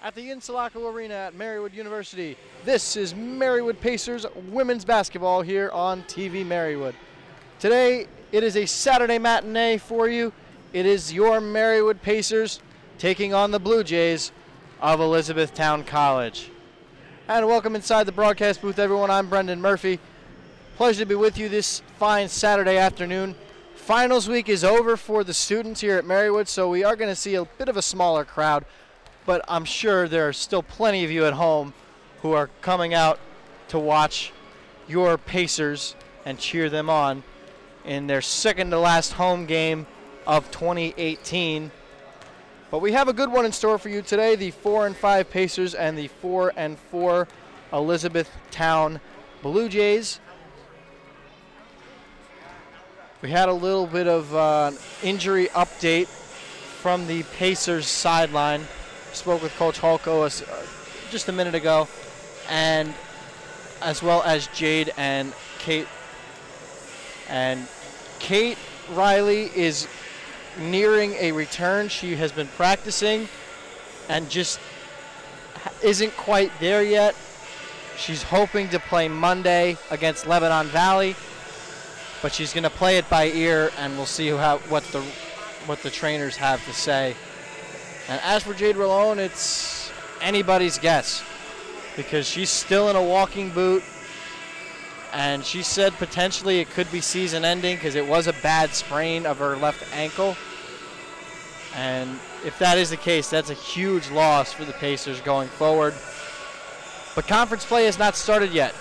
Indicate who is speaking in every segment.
Speaker 1: at the Insulaco Arena at Marywood University. This is Marywood Pacers women's basketball here on TV-Marywood. Today, it is a Saturday matinee for you. It is your Marywood Pacers taking on the Blue Jays of Elizabethtown College. And welcome inside the broadcast booth, everyone. I'm Brendan Murphy. Pleasure to be with you this fine Saturday afternoon. Finals week is over for the students here at Marywood, so we are going to see a bit of a smaller crowd. But I'm sure there are still plenty of you at home who are coming out to watch your Pacers and cheer them on in their second to last home game of 2018. But we have a good one in store for you today, the 4-5 Pacers and the 4-4 Elizabethtown Blue Jays. We had a little bit of injury update from the Pacers sideline. Spoke with Coach Holko just a minute ago, and as well as Jade and Kate. And Kate Riley is nearing a return. She has been practicing and just isn't quite there yet. She's hoping to play Monday against Lebanon Valley, but she's going to play it by ear, and we'll see what the trainers have to say. And as for Jade Rolone, it's anybody's guess because she's still in a walking boot, and she said potentially it could be season ending because it was a bad sprain of her left ankle. And if that is the case, that's a huge loss for the Pacers going forward. But conference play has not started yet,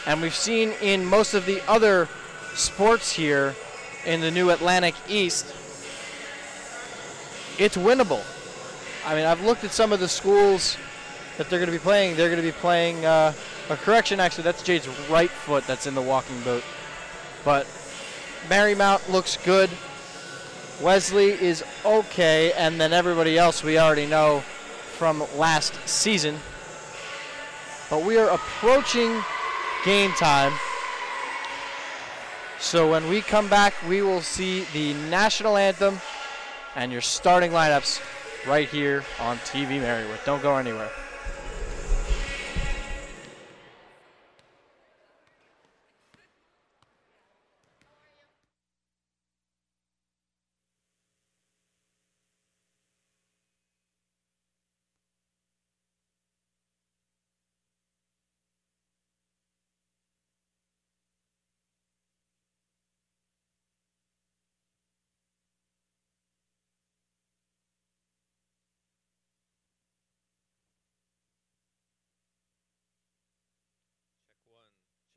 Speaker 1: and we've seen in most of the other sports here in the new Atlantic East, it's winnable. I mean, I've looked at some of the schools that they're going to be playing. They're going to be playing a correction, actually. That's Jade's right foot that's in the walking boot. But Marymount looks good. Wesley is okay. And then everybody else we already know from last season. But we are approaching game time. So when we come back, we will see the national anthem and your starting lineups right here on TV-Marywood. Don't go anywhere.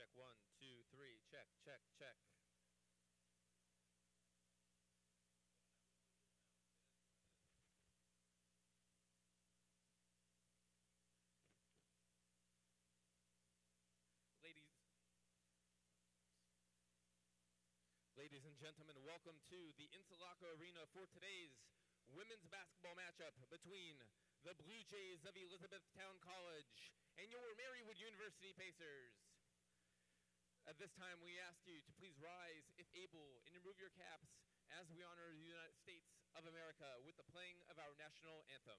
Speaker 2: Check 1, 2, 3, check, check, check. Ladies and gentlemen, welcome to the Insulaco Arena for today's women's basketball matchup between the Blue Jays of Elizabethtown College and your Marywood University Pacers. At this time, we ask you to please rise, if able, and remove your caps as we honor the United States of America with the playing of our national anthem.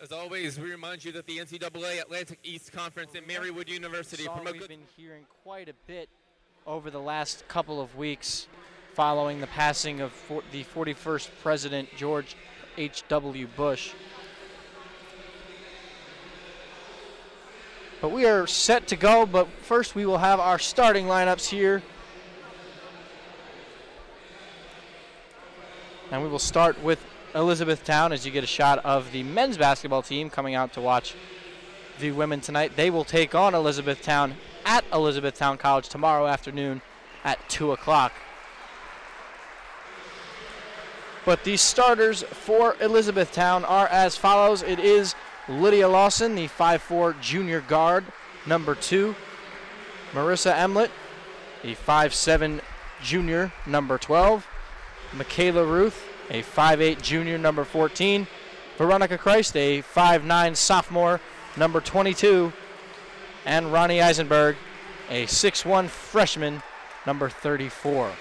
Speaker 2: As always, we remind you that the NCAA Atlantic East Conference at Marywood University.
Speaker 1: We've been hearing quite a bit over the last couple of weeks following the passing of the 41st President George H.W. Bush. But we are set to go, but first we will have our starting lineups here. And we will start with Elizabethtown as you get a shot of the men's basketball team coming out to watch the women tonight. They will take on Elizabethtown at Elizabethtown College tomorrow afternoon at 2 o'clock. But the starters for Elizabethtown are as follows. It is Lydia Lawson, the 5'4 junior guard, number 2. Marissa Emlett, the 5'7 junior, number 12. Michaela Ruth, a 5'8 junior, number 14. Veronica Christ, a 5'9 sophomore, number 22. And Ronnie Eisenberg, a 6'1 freshman, number 34.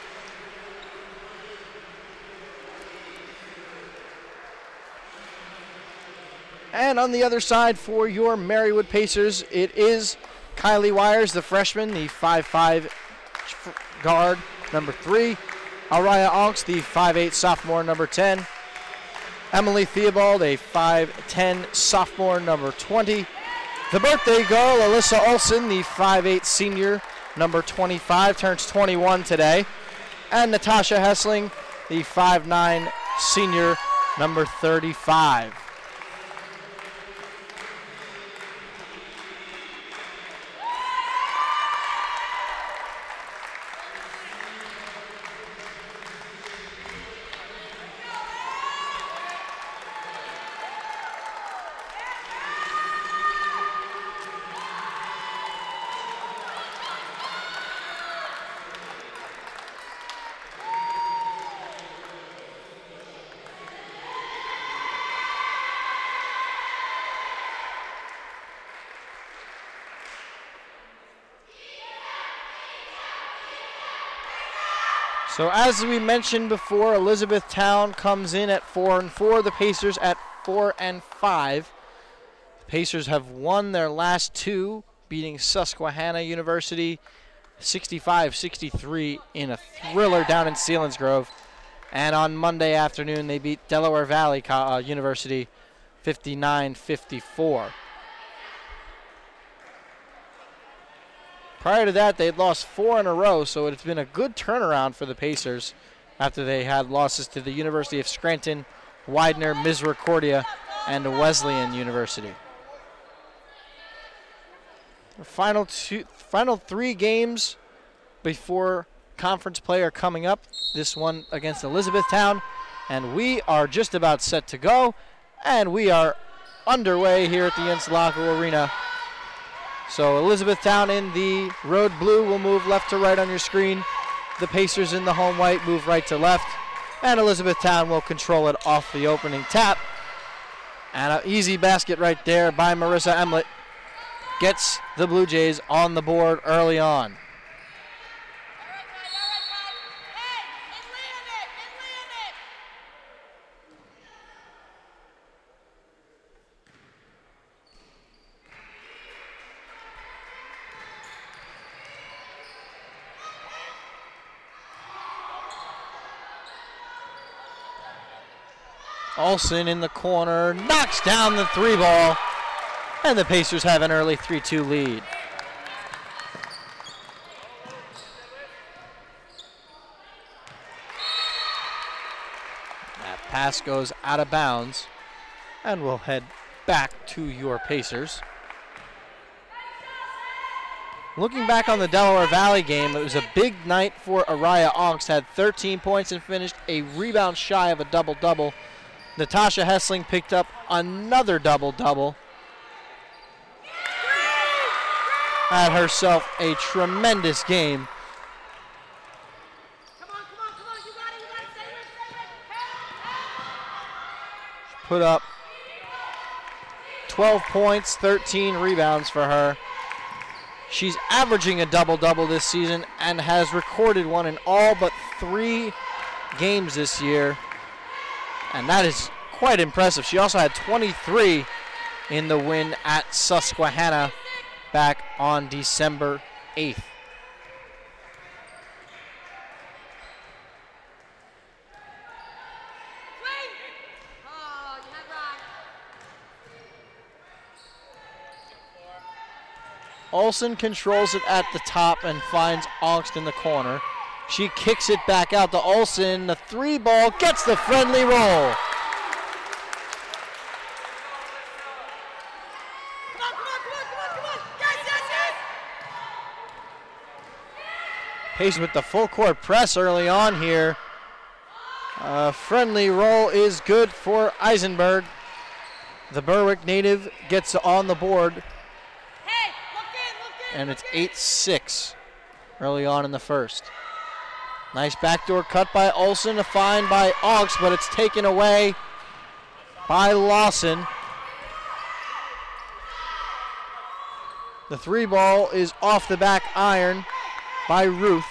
Speaker 1: And on the other side for your Marywood Pacers, it is Kylie Wires, the freshman, the 5'5 guard, number 3. Araya Onks, the 5'8 sophomore, number 10. Emily Theobald, a 5'10 sophomore, number 20. The birthday girl, Alyssa Olson, the 5'8 senior, number 25, turns 21 today. And Natasha Hessling, the 5'9 senior, number 35. So as we mentioned before, Elizabethtown comes in at 4-4. The Pacers at 4-5. The Pacers have won their last 2, beating Susquehanna University 65-63 in a thriller down in Selinsgrove. And on Monday afternoon, they beat Delaware Valley University 59-54. Prior to that, they'd lost 4 in a row, so it's been a good turnaround for the Pacers after they had losses to the University of Scranton, Widener, Misericordia, and Wesleyan University. The final 3 games before conference play are coming up. This one against Elizabethtown, and we are just about set to go, and we are underway here at the Interlochen Arena. So Elizabethtown in the road blue will move left to right on your screen. The Pacers in the home white move right to left. And Elizabethtown will control it off the opening tap. And an easy basket right there by Marissa Emlett gets the Blue Jays on the board early on. Olsen in the corner, knocks down the 3 ball, and the Pacers have an early 3-2 lead. That pass goes out of bounds, and we'll head back to your Pacers. Looking back on the Delaware Valley game, it was a big night for Araya Onks, had 13 points and finished a rebound shy of a double-double. Natasha Hessling picked up another double-double. Had herself a tremendous game. Put up 12 points, 13 rebounds for her. She's averaging a double-double this season and has recorded one in all but 3 games this year. And that is quite impressive. She also had 23 in the win at Susquehanna back on December 8th. Olsen controls it at the top and finds Ongst in the corner. She kicks it back out to Olsen. The 3 ball gets the friendly roll. Pacers with the full court press early on here. Friendly roll is good for Eisenberg. The Berwick native gets on the board. And it's 8-6 early on in the first. Nice backdoor cut by Olsen, a find by Ongst, but it's taken away by Lawson. The 3 ball is off the back iron by Ruth.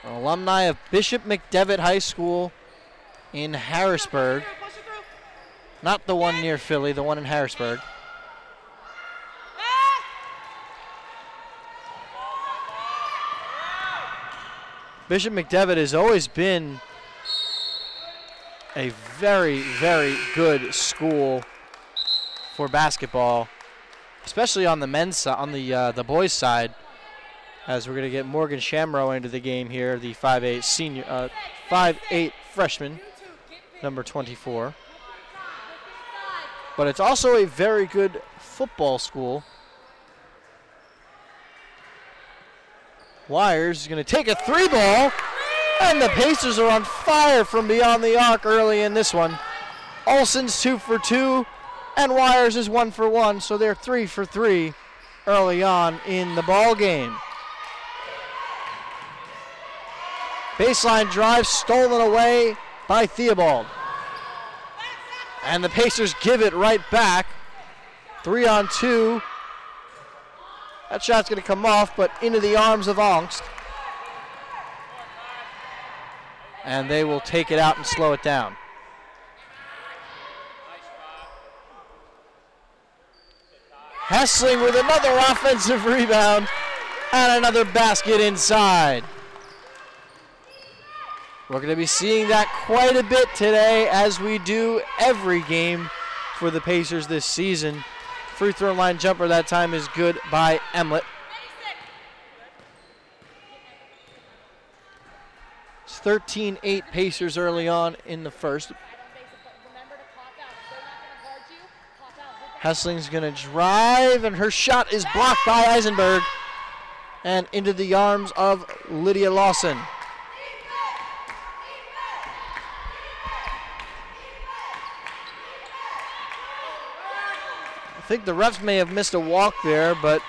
Speaker 1: An alumni of Bishop McDevitt High School in Harrisburg. Not the one near Philly, the one in Harrisburg. Bishop McDevitt has always been a very, very good school for basketball, especially on the men's side, on the boys' side. As we're going to get Morgan Shamrow into the game here, the 5'8" senior, 5'8" freshman, number 24. But it's also a very good football school. Wires is going to take a 3 ball, and the Pacers are on fire from beyond the arc early in this one. Olsen's 2 for 2, and Wires is 1 for 1, so they're 3 for 3 early on in the ball game. Baseline drive stolen away by Theobald. And the Pacers give it right back. 3 on 2. That shot's going to come off, but into the arms of Ongst. And they will take it out and slow it down. Hessling with another offensive rebound and another basket inside. We're going to be seeing that quite a bit today, as we do every game for the Pacers this season. Free throw line jumper that time is good by Emlet. It's 13-8 Pacers early on in the first. Hessling's going to drive, and her shot is blocked by Eisenberg and into the arms of Lydia Lawson. I think the refs may have missed a walk there, but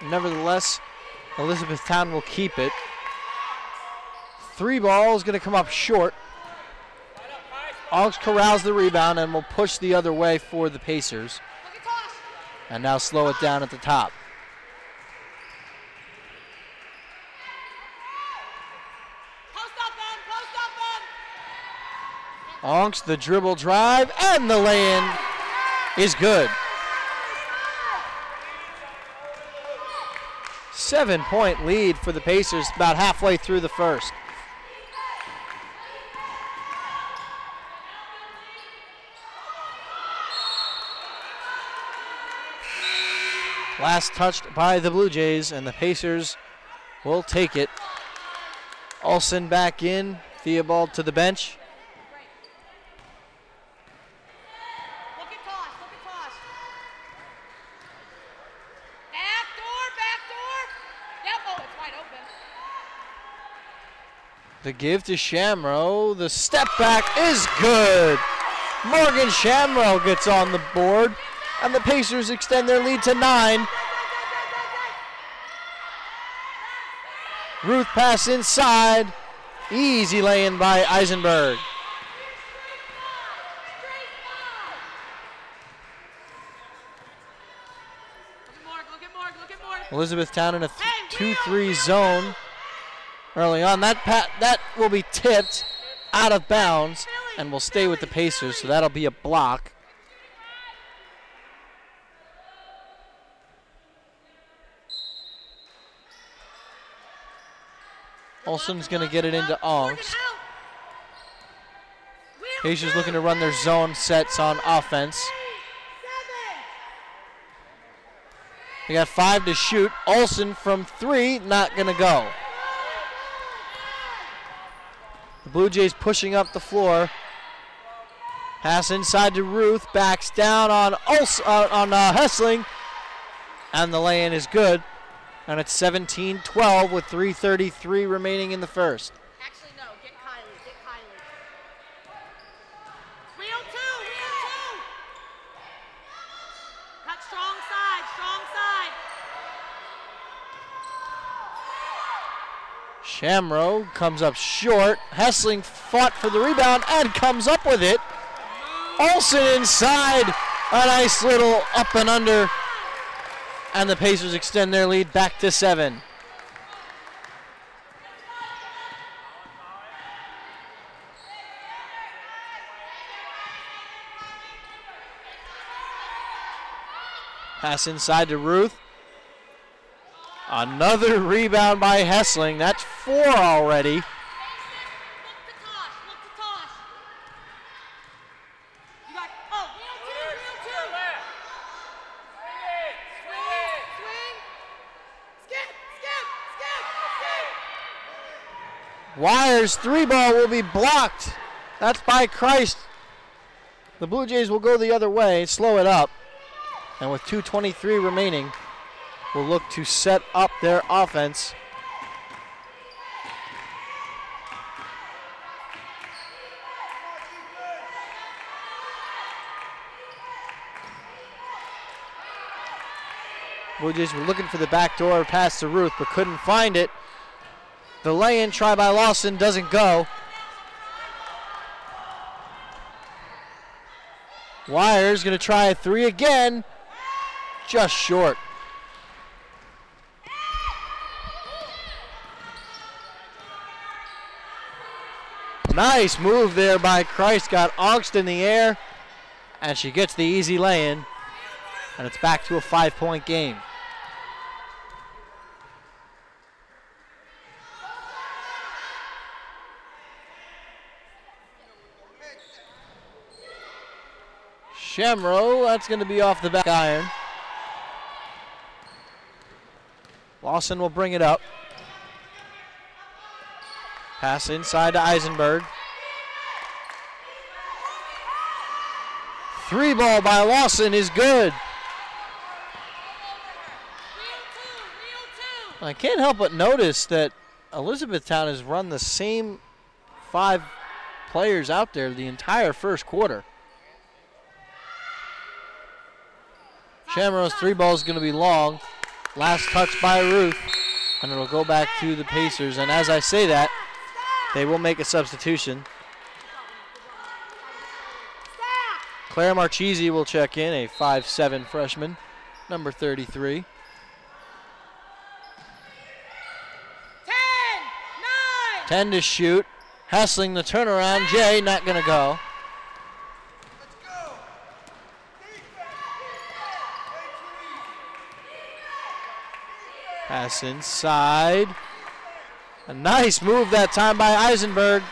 Speaker 1: nevertheless, Elizabethtown will keep it. 3 ball is going to come up short. Ongst corrals the rebound and will push the other way for the Pacers. And now slow it down at the top. Ongst, the dribble drive, and the lay-in is good. 7-point lead for the Pacers about halfway through the first. Last touched by the Blue Jays, and the Pacers will take it. Olsen back in, Theobald to the bench. The give to Shamrow. The step back is good. Morgan Shamrow gets on the board, and the Pacers extend their lead to 9. Ruth pass inside. Easy lay-in by Eisenberg. Elizabethtown in a 2-3 zone. Early on, that will be tipped out of bounds and will stay with the Pacers, so that'll be a block. Olsen's going to get it into Onks. Pacers looking to run their zone sets on offense. They got 5 to shoot. Olsen from 3, not going to go. The Blue Jays pushing up the floor. Pass inside to Ruth. Backs down on Hessling. And the lay-in is good. And it's 17-12 with 3:33 remaining in the first.
Speaker 3: Actually, no. Get Kylie. Get Kylie. 302. Cut strong side. Strong side.
Speaker 1: Shamrow comes up short. Hessling fought for the rebound and comes up with it. Olsen inside. A nice little up and under. And the Pacers extend their lead back to 7. Pass inside to Ruth. Another rebound by Hessling. That's 4 already. Wires 3-ball will be blocked. That's by Christ. The Blue Jays will go the other way, slow it up. And with 2:23 remaining, will look to set up their offense. Blue Jays were looking for the backdoor pass to Ruth, but couldn't find it. The lay-in try by Lawson doesn't go. Wires going to try a 3 again. Just short. Nice move there by Christ. Got Augst in the air. And she gets the easy lay-in. And it's back to a 5-point game. Shamrow, that's going to be off the back iron. Lawson will bring it up. Pass inside to Eisenberg. 3-ball by Lawson is good. I can't help but notice that Elizabethtown has run the same 5 players out there the entire first quarter. Shamrow's 3-ball is going to be long. Last touch by Ruth. And it'll go back to the Pacers. And as I say that, they will make a substitution. Claire Marchese will check in, a 5'7" freshman, number 33. 10 to shoot. Hessling the turnaround. Jay not going to go. Pass inside. A nice move that time by Eisenberg.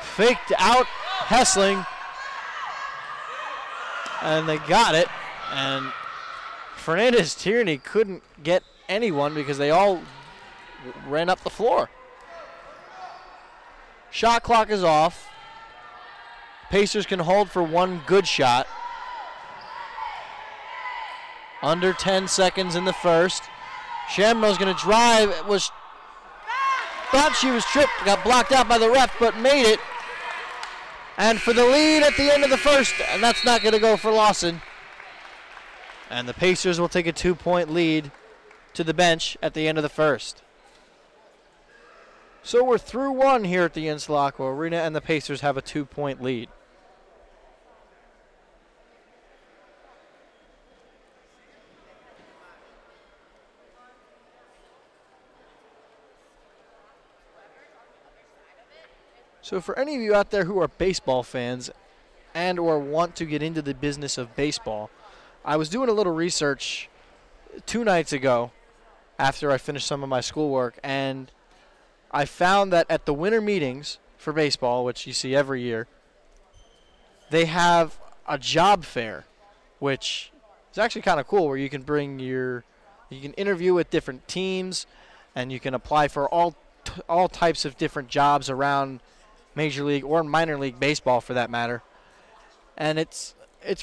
Speaker 1: Faked out Hessling. And they got it. And Fernandez Tierney couldn't get anyone because they all ran up the floor. Shot clock is off. Pacers can hold for one good shot. Under 10 seconds in the first. Shamrow's going to drive. Thought she was tripped. Got blocked out by the ref, but made it. And for the lead at the end of the first, and that's not going to go for Lawson. And the Pacers will take a 2-point lead to the bench at the end of the first. So we're through 1 here at the Insulacqua Arena, and the Pacers have a 2-point lead. So for any of you out there who are baseball fans and or want to get into the business of baseball, I was doing a little research 2 nights ago after I finished some of my schoolwork, and I found that at the winter meetings for baseball, which you see every year, they have a job fair, which is actually kind of cool, where you can bring you can interview with different teams, and you can apply for all types of different jobs around Major League or minor league baseball, for that matter. And it's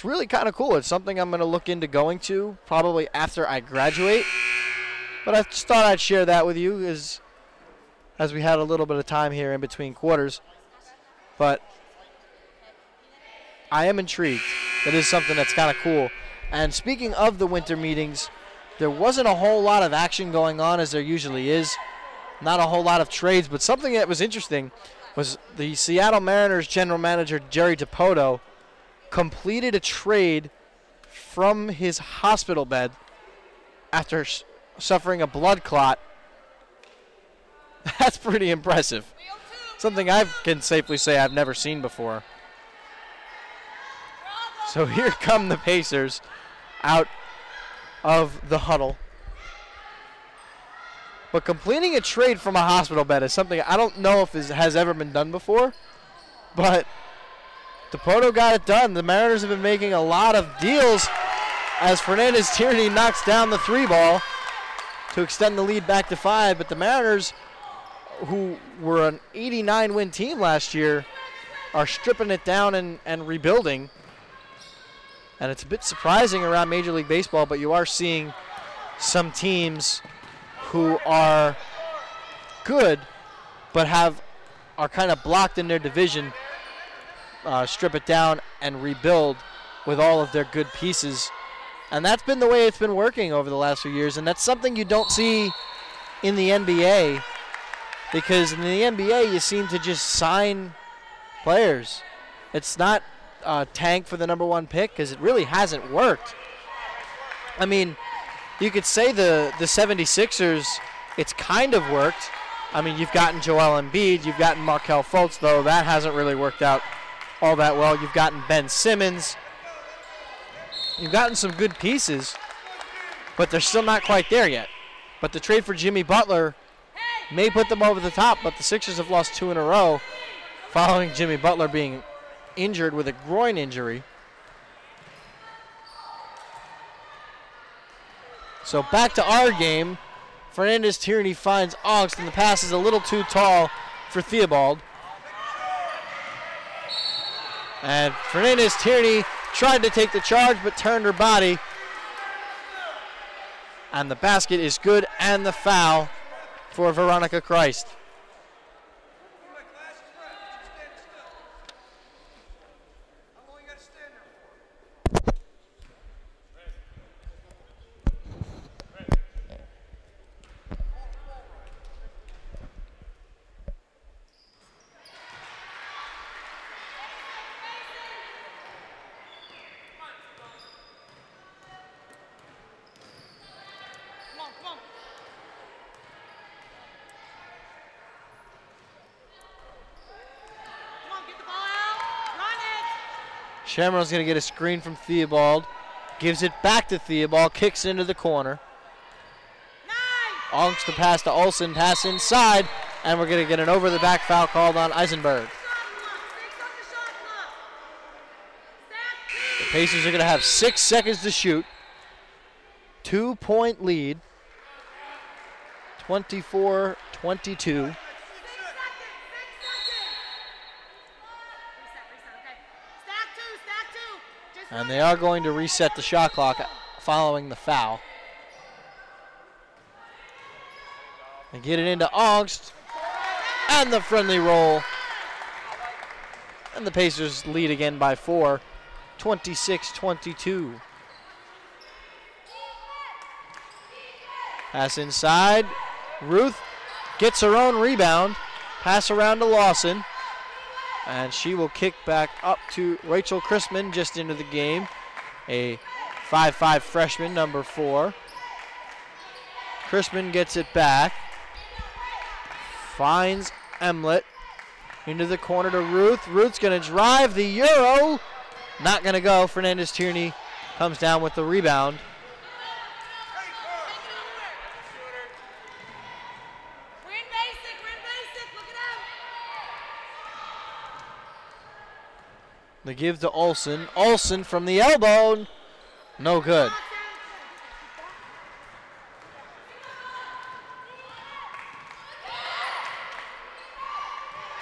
Speaker 1: really kind of cool. It's something I'm going to look into going to probably after I graduate. But I just thought I'd share that with you as we had a little bit of time here in between quarters. But I am intrigued. It is something that's kind of cool. And speaking of the winter meetings, there wasn't a whole lot of action going on, as there usually is. Not a whole lot of trades, but something that was interesting was the Seattle Mariners general manager, Jerry Dipoto, completed a trade from his hospital bed after suffering a blood clot. That's pretty impressive. Something I can safely say I've never seen before. So here come the Pacers out of the huddle. But completing a trade from a hospital bed is something I don't know if has ever been done before. But Dipoto got it done. The Mariners have been making a lot of deals as Fernandez Tierney knocks down the 3-ball to extend the lead back to 5. But the Mariners, who were an 89-win team last year, are stripping it down and rebuilding. And it's a bit surprising around Major League Baseball, but you are seeing some teams who are good but are kind of blocked in their division strip it down and rebuild with all of their good pieces. And that's been the way it's been working over the last few years, and that's something you don't see in the NBA, because in the NBA you seem to just sign players. It's not tank for the number 1 pick, because it really hasn't worked. I mean, you could say the 76ers, it's kind of worked. I mean, you've gotten Joel Embiid, you've gotten Markelle Fultz, though that hasn't really worked out all that well. You've gotten Ben Simmons. You've gotten some good pieces, but they're still not quite there yet. But the trade for Jimmy Butler may put them over the top, but the Sixers have lost 2 in a row following Jimmy Butler being injured with a groin injury. So back to our game. Fernandez Tierney finds Augst, and the pass is a little too tall for Theobald. And Fernandez Tierney tried to take the charge but turned her body. And the basket is good, and the foul for Veronica Christ. Shamrow's going to get a screen from Theobald. Gives it back to Theobald. Kicks into the corner. Augst the pass to Olsen. Pass inside. And we're going to get an over-the-back foul called on Eisenberg. The Pacers are going to have 6 seconds to shoot. 2-point lead. 24-22. And they are going to reset the shot clock following the foul. They get it into Augst. And the friendly roll. And the Pacers lead again by 4. 26-22. Pass inside. Ruth gets her own rebound. Pass around to Lawson. And she will kick back up to Rachel Chrisman just into the game. A 5'5" freshman, number 4. Chrisman gets it back. Finds Emlet. Into the corner to Ruth. Ruth's going to drive the Euro. Not going to go. Fernandez Tierney comes down with the rebound. The give to Olsen. Olsen from the elbow. No good.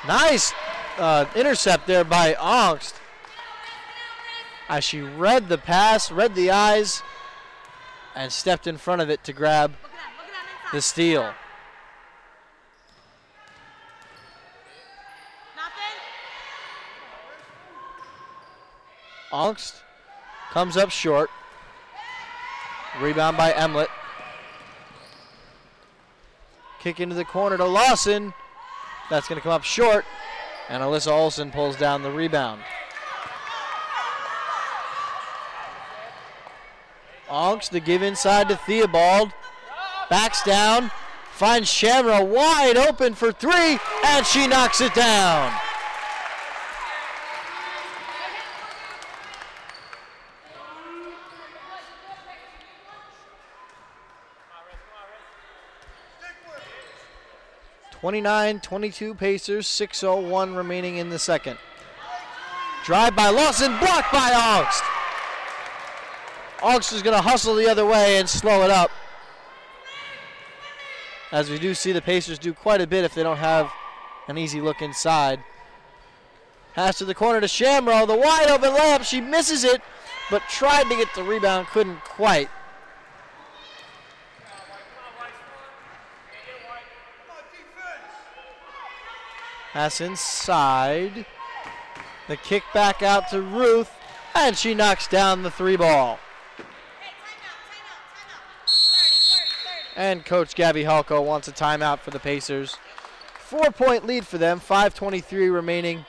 Speaker 1: Nice intercept there by Angst. As she read the pass, read the eyes, and stepped in front of it to grab the steal. Angst comes up short. Rebound by Emlet. Kick into the corner to Lawson. That's going to come up short, and Alyssa Olsen pulls down the rebound. Angst, the give inside to Theobald. Backs down, finds Shamra wide open for three, and she knocks it down. (29-22) Pacers, 6:01 remaining in the second. Drive by Lawson, blocked by Angst. Angst is going to hustle the other way and slow it up. As we do see the Pacers do quite a bit if they don't have an easy look inside. Pass to the corner to Shamrow, the wide open layup. She misses it, but tried to get the rebound, couldn't quite. Pass inside. The kick back out to Ruth, and she knocks down the three ball. And Coach Gabby Halko wants a timeout for the Pacers. 4-point lead for them, 5:23 remaining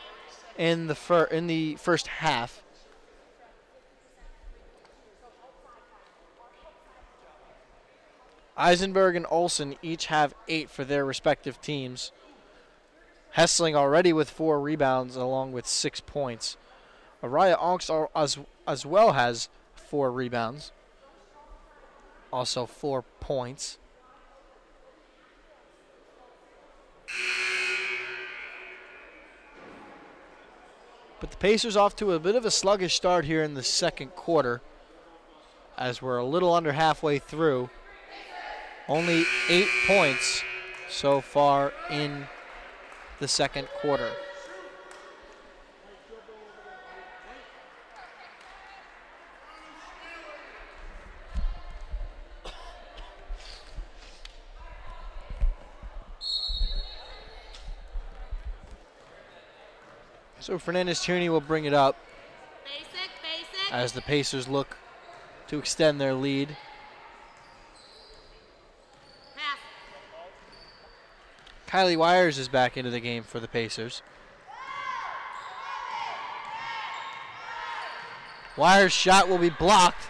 Speaker 1: in the first half. Eisenberg and Olsen each have 8 for their respective teams. Hessling already with 4 rebounds along with 6 points. Araya Angst as well has 4 rebounds. Also 4 points. But the Pacers off to a bit of a sluggish start here in the second quarter, as we're a little under halfway through. Only 8 points so far in the second quarter. So Fernandez-Tierney will bring it up as the Pacers look to extend their lead. Kylie Wires is back into the game for the Pacers. Wires' shot will be blocked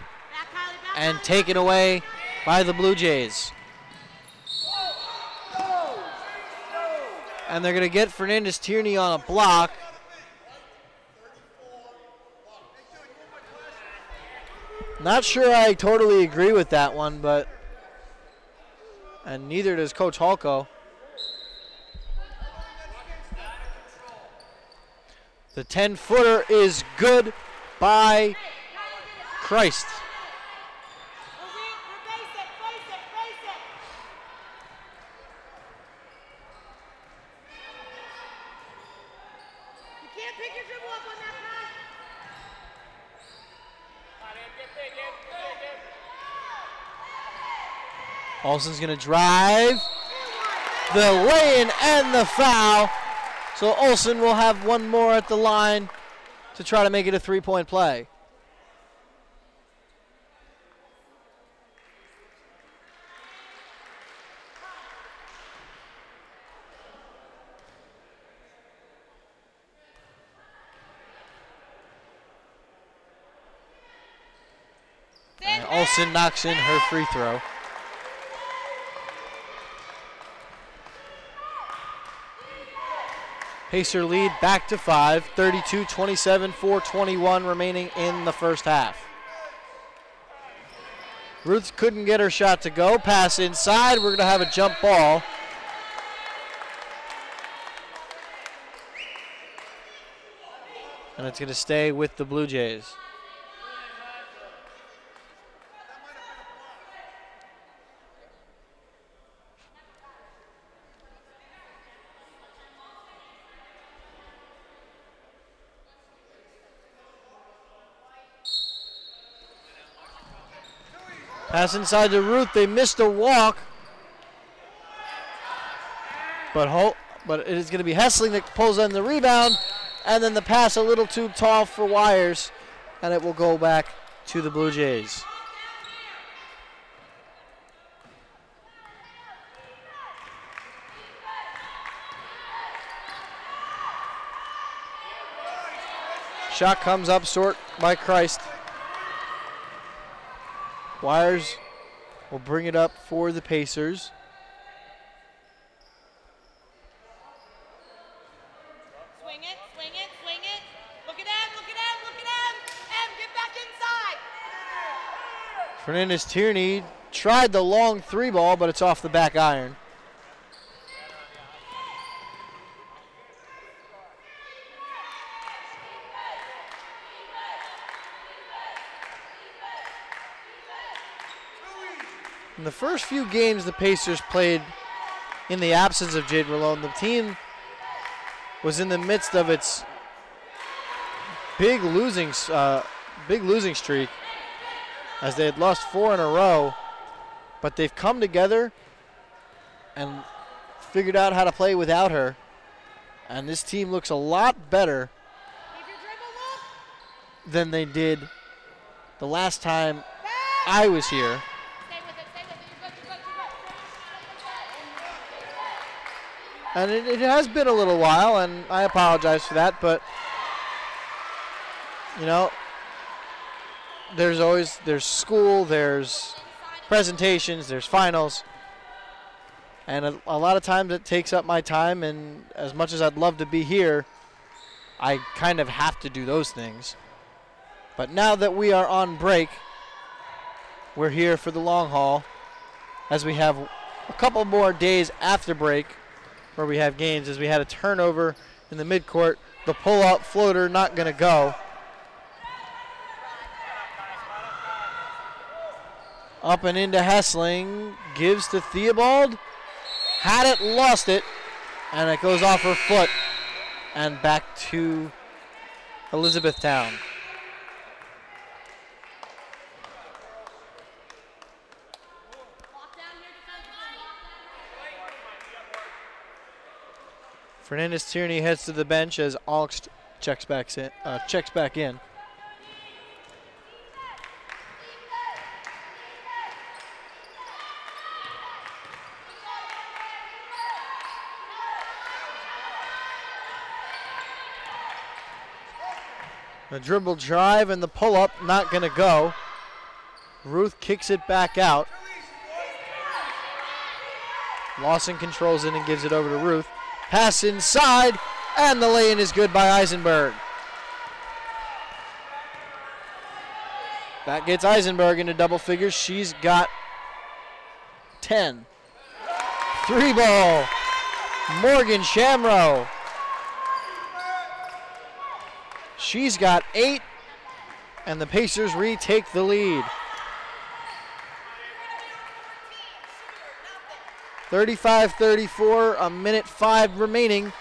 Speaker 1: and taken away by the Blue Jays. And they're going to get Fernandez-Tierney on a block. Not sure I totally agree with that one, and neither does Coach Halko. The 10-footer is good by Christ. Olsen's going to drive. The lay-in and the foul. So Olsen will have one more at the line to try to make it a 3-point play. And Olsen knocks in her free throw. Pacer lead back to 5, 32-27, 4:21 remaining in the first half. Ruth couldn't get her shot to go. Pass inside. We're going to have a jump ball. And it's going to stay with the Blue Jays. Pass inside to Ruth. They missed a walk. But it is going to be Hessling that pulls in the rebound. And then the pass a little too tall for Wires. And it will go back to the Blue Jays. Shot comes up short by Christ. Wires will bring it up for the Pacers.
Speaker 3: Swing it, swing it, swing it. Look at him, look at him, look at him. Em, get back inside.
Speaker 1: Fernandez-Tierney tried the long 3-ball, but it's off the back iron. In the first few games the Pacers played in the absence of Jade Malone, the team was in the midst of its big losing streak as they had lost 4 in a row, but they've come together and figured out how to play without her, and this team looks a lot better than they did the last time I was here. And it has been a little while, and I apologize for that, but, you know, there's school, there's presentations, there's finals, and a lot of times it takes up my time, and as much as I'd love to be here, I kind of have to do those things. But now that we are on break, we're here for the long haul, as we have a couple more days after break where we have games, as we had a turnover in the midcourt. The pull-up floater not going to go. Up and into Hessling, gives to Theobald. Had it, lost it, and it goes off her foot and back to Elizabethtown. Fernandez-Tierney heads to the bench as Augst checks back in. The dribble drive and the pull-up not going to go. Ruth kicks it back out. Lawson controls it and gives it over to Ruth. Pass inside, and the lay-in is good by Eisenberg. That gets Eisenberg into double figures. She's got 10. 3-ball, Morgan Shamrow. She's got 8, and the Pacers retake the lead. 35-34, a minute 5 remaining.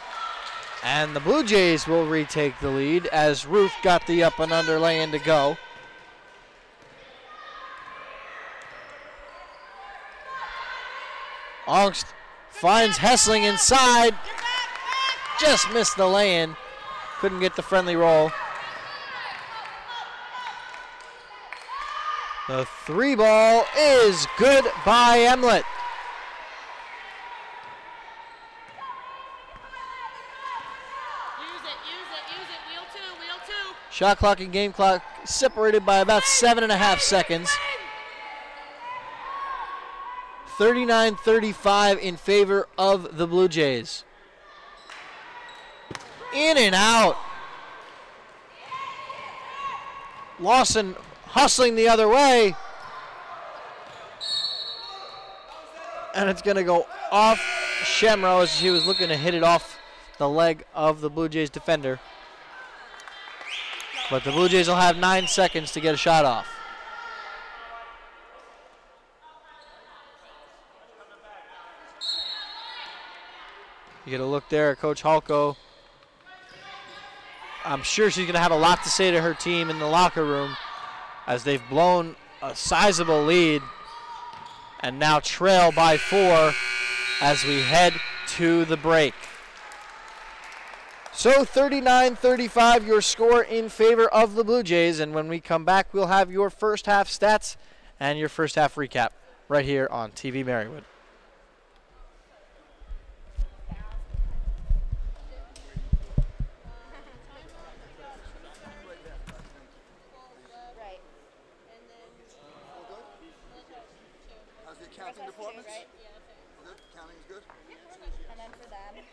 Speaker 1: And the Blue Jays will retake the lead as Ruth got the up and under lay-in to go. Augst finds Hessling inside. Just missed the lay-in. Couldn't get the friendly roll. The 3-ball is good by Emlet. Shot clock and game clock separated by about 7.5 seconds. 39-35 in favor of the Blue Jays. In and out. Lawson hustling the other way. And it's going to go off Shamrow as she was looking to hit it off the leg of the Blue Jays defender. But the Blue Jays will have 9 seconds to get a shot off. You get a look there at Coach Halko. I'm sure she's going to have a lot to say to her team in the locker room as they've blown a sizable lead and now trail by 4 as we head to the break. So 39-35, your score in favor of the Blue Jays. And when we come back, we'll have your first half stats and your first half recap right here on TV-Marywood.
Speaker 4: How's the accounting department? Right? Yeah, good. Accounting is good.
Speaker 5: And then for them.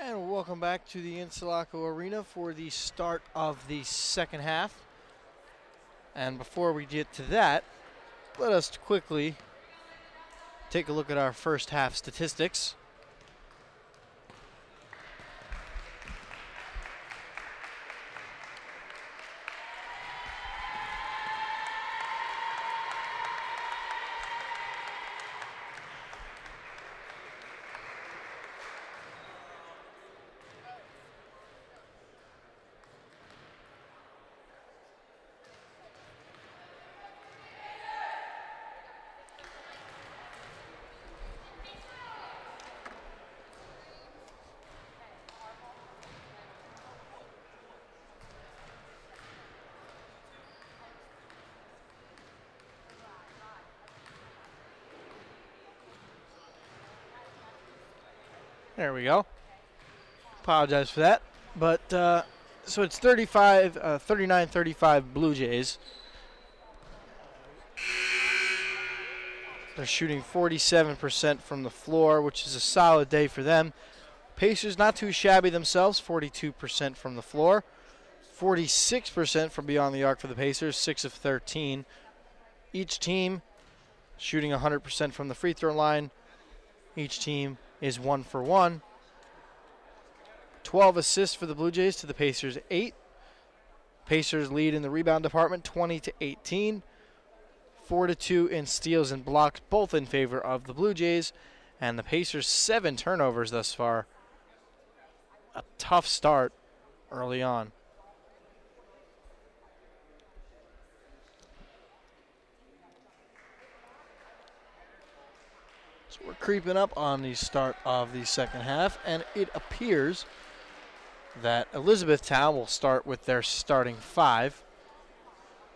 Speaker 1: And welcome back to the Insulaco Arena for the start of the second half. And before we get to that, let us quickly take a look at our first half statistics. There we go. Apologize for that. But, so it's 39-35 Blue Jays. They're shooting 47% from the floor, which is a solid day for them. Pacers not too shabby themselves, 42% from the floor. 46% from beyond the arc for the Pacers, 6 of 13. Each team shooting 100% from the free throw line. Each team is 1 for 1. 12 assists for the Blue Jays to the Pacers 8. Pacers lead in the rebound department 20-18. 4-2 in steals and blocks, both in favor of the Blue Jays. And the Pacers 7 turnovers thus far. A tough start early on. We're creeping up on the start of the second half, and it appears that Elizabethtown will start with their starting 5.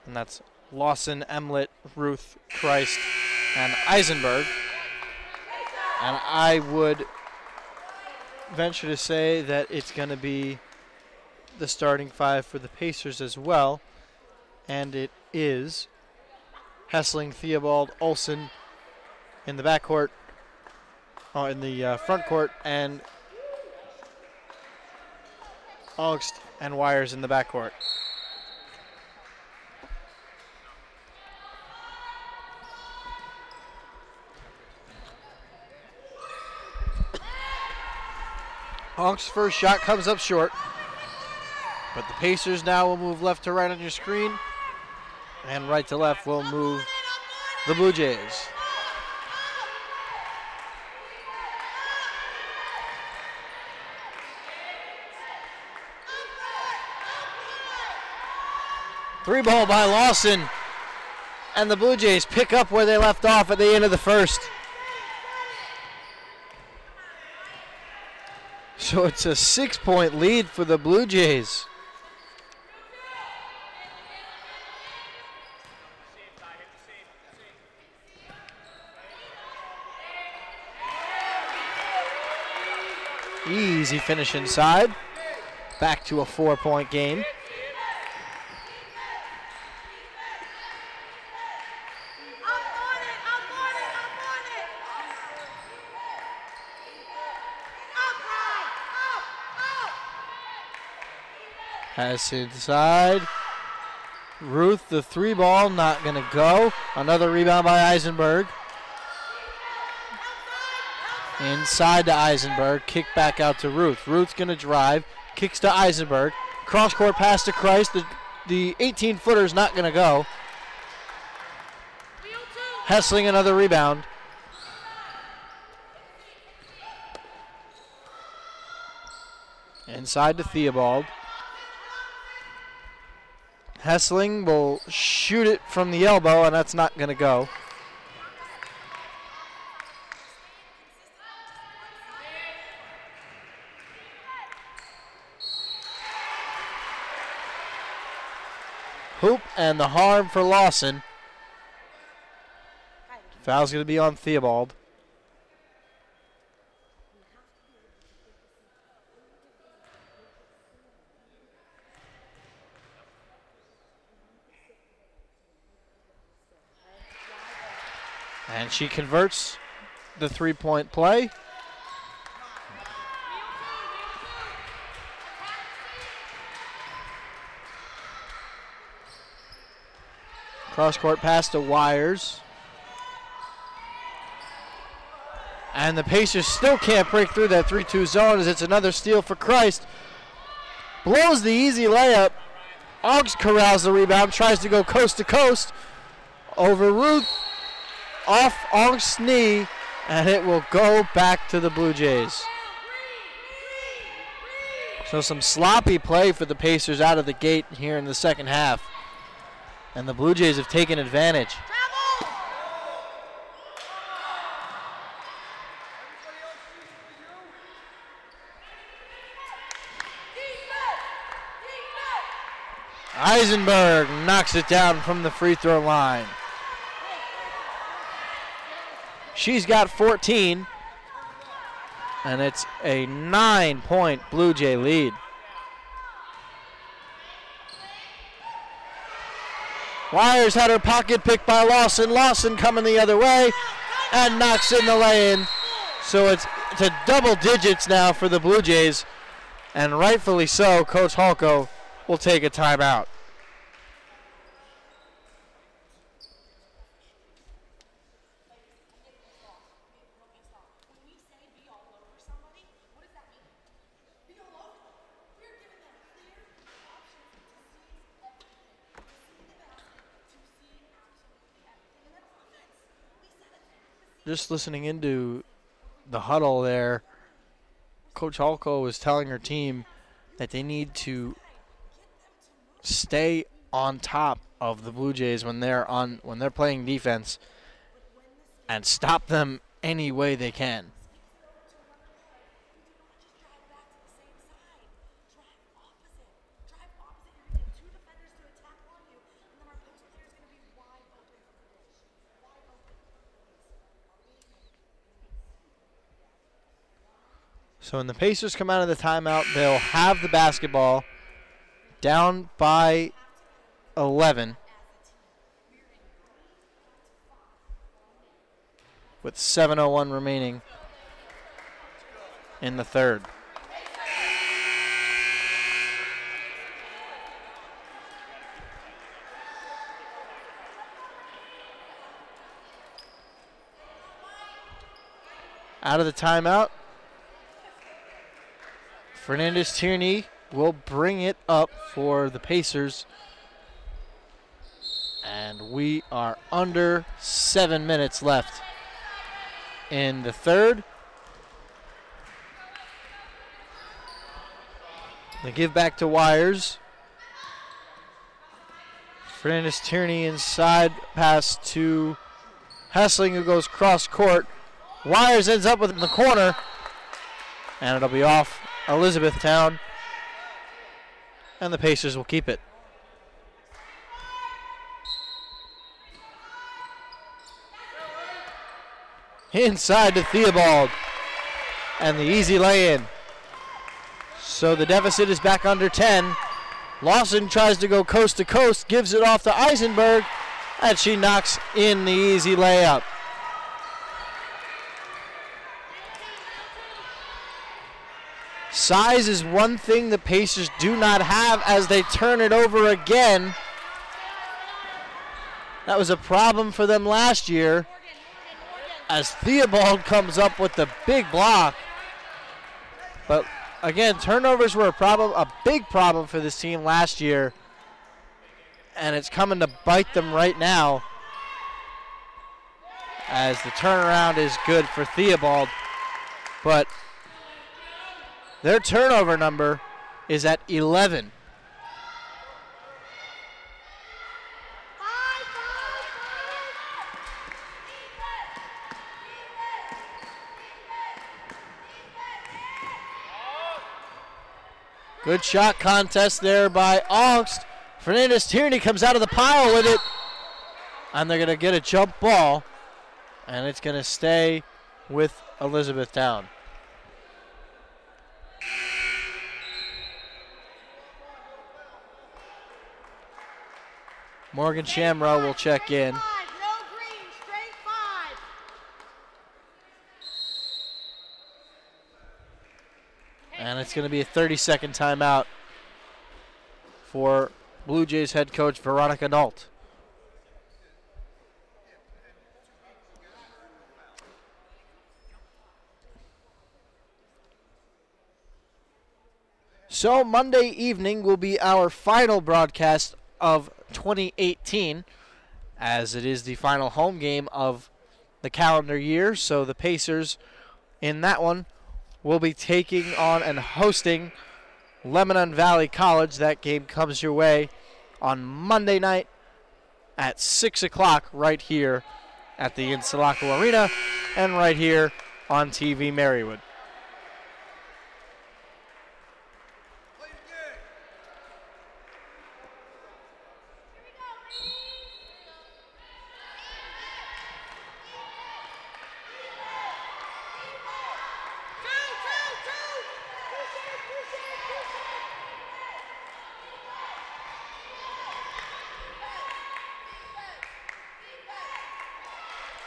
Speaker 1: And that's Lawson, Emlet, Ruth, Christ, and Eisenberg. And I would venture to say that it's going to be the starting 5 for the Pacers as well. And it is Hessling, Theobald, Olsen in the backcourt. In the front court, and Augst and Wires in the backcourt. Augst's first shot comes up short, but the Pacers now will move left to right on your screen, and right to left will move the Blue Jays. Three ball by Lawson, and the Blue Jays pick up where they left off at the end of the first. So it's a 6-point lead for the Blue Jays. Easy finish inside. Back to a 4-point game. Pass inside. Ruth, the 3-ball, not going to go. Another rebound by Eisenberg. Inside to Eisenberg. Kick back out to Ruth. Ruth's going to drive. Kicks to Eisenberg. Cross-court pass to Christ. The 18-footer is not going to go. Hessling, another rebound. Inside to Theobald. Hessling will shoot it from the elbow, and that's not going to go. Hoop and the harm for Lawson. Foul's going to be on Theobald. And she converts the 3-point play. Cross-court pass to Wires. And the Pacers still can't break through that 3-2 zone as it's another steal for Christ. Blows the easy layup. Oggs corrals the rebound, tries to go coast to coast. Over Ruth, off Oggs' knee, and it will go back to the Blue Jays. So some sloppy play for the Pacers out of the gate here in the second half. And the Blue Jays have taken advantage. Eisenberg knocks it down from the free throw line. She's got 14, and it's a 9-point Blue Jay lead. Wires had her pocket picked by Lawson. Lawson coming the other way and knocks in the lay-in. So it's to double digits now for the Blue Jays, and rightfully so. Coach Halko will take a timeout. Just listening into the huddle there, Coach Halko was telling her team that they need to stay on top of the Blue Jays when they're playing defense and stop them any way they can. So when the Pacers come out of the timeout, they'll have the basketball down by 11 with 7:01 remaining in the third. Out of the timeout, Fernandez-Tierney will bring it up for the Pacers. And we are under 7 minutes left in the third. They give back to Wires. Fernandez-Tierney inside, pass to Hessling, who goes cross court. Wires ends up with it in the corner, and it'll be off Elizabethtown, and the Pacers will keep it. Inside to Theobald, and the easy lay-in. So the deficit is back under 10. Lawson tries to go coast to coast, gives it off to Eisenberg, and she knocks in the easy layup. Size is one thing the Pacers do not have as they turn it over again. That was a problem for them last year as Theobald comes up with the big block. But again, turnovers were a big problem for this team last year, and it's coming to bite them right now as the turnaround is good for Theobald. But their turnover number is at 11. Good shot contest there by Augst. Fernandez-Tierney comes out of the pile with it, and they're going to get a jump ball, and it's going to stay with Elizabethtown. Morgan Shamrow will check in. And it's going to be a 30-second timeout for Blue Jays head coach Veronica Nault. So Monday evening will be our final broadcast of 2018, as it is the final home game of the calendar year. So the Pacers in that one will be taking on and hosting Lebanon Valley College. That game comes your way on Monday night at 6 o'clock right here at the Insulaco Arena and right here on TV-Marywood.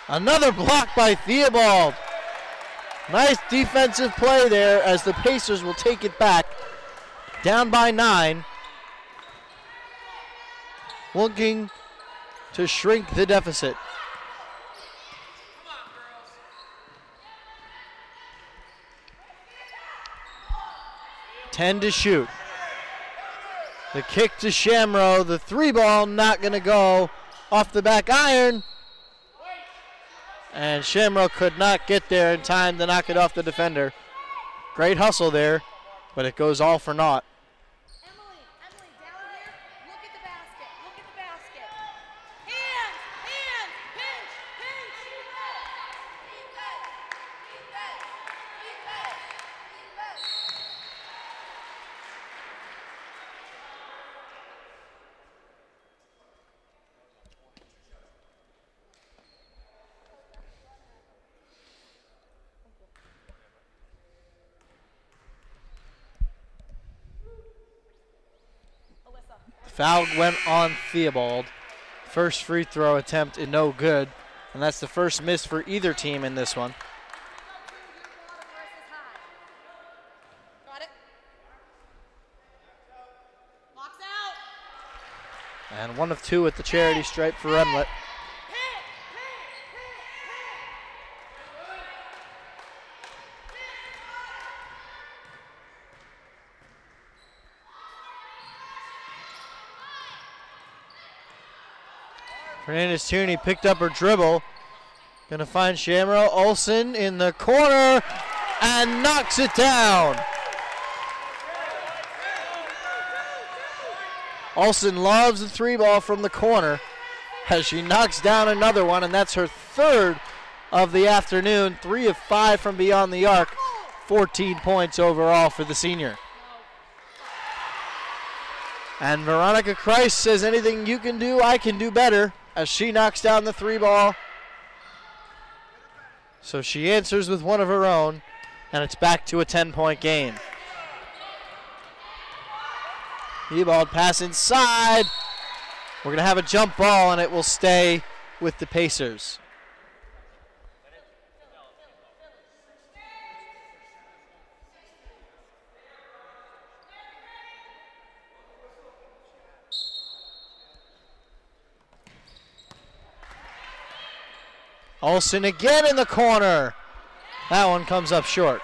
Speaker 1: Another block by Theobald. Nice defensive play there as the Pacers will take it back. Down by 9. Looking to shrink the deficit. Ten to shoot. The kick to Shamrow. The 3-ball not going to go off the back iron. And Shamrow could not get there in time to knock it off the defender. Great hustle there, but it goes all for naught.
Speaker 3: Emily, down here. Look at the basket. Look at the basket. Hands, pinch.
Speaker 1: Foul went on Theobald. First free throw attempt and no good. And that's the first miss for either team in this one.
Speaker 3: Got it. Locks out.
Speaker 1: And 1 of 2 at the charity stripe for Remlet. Fernandez Tierney picked up her dribble. Gonna find Shamrow. Olsen in the corner and knocks it down. Olsen loves the 3-ball from the corner as she knocks down another one, and that's her 3rd of the afternoon. 3 of 5 from beyond the arc. 14 points overall for the senior. And Veronica Christ says, anything you can do, I can do better, as she knocks down the 3-ball. So she answers with one of her own, and it's back to a 10-point game. Theobald pass inside. We're going to have a jump ball, and it will stay with the Pacers. Olsen again in the corner. That one comes up short.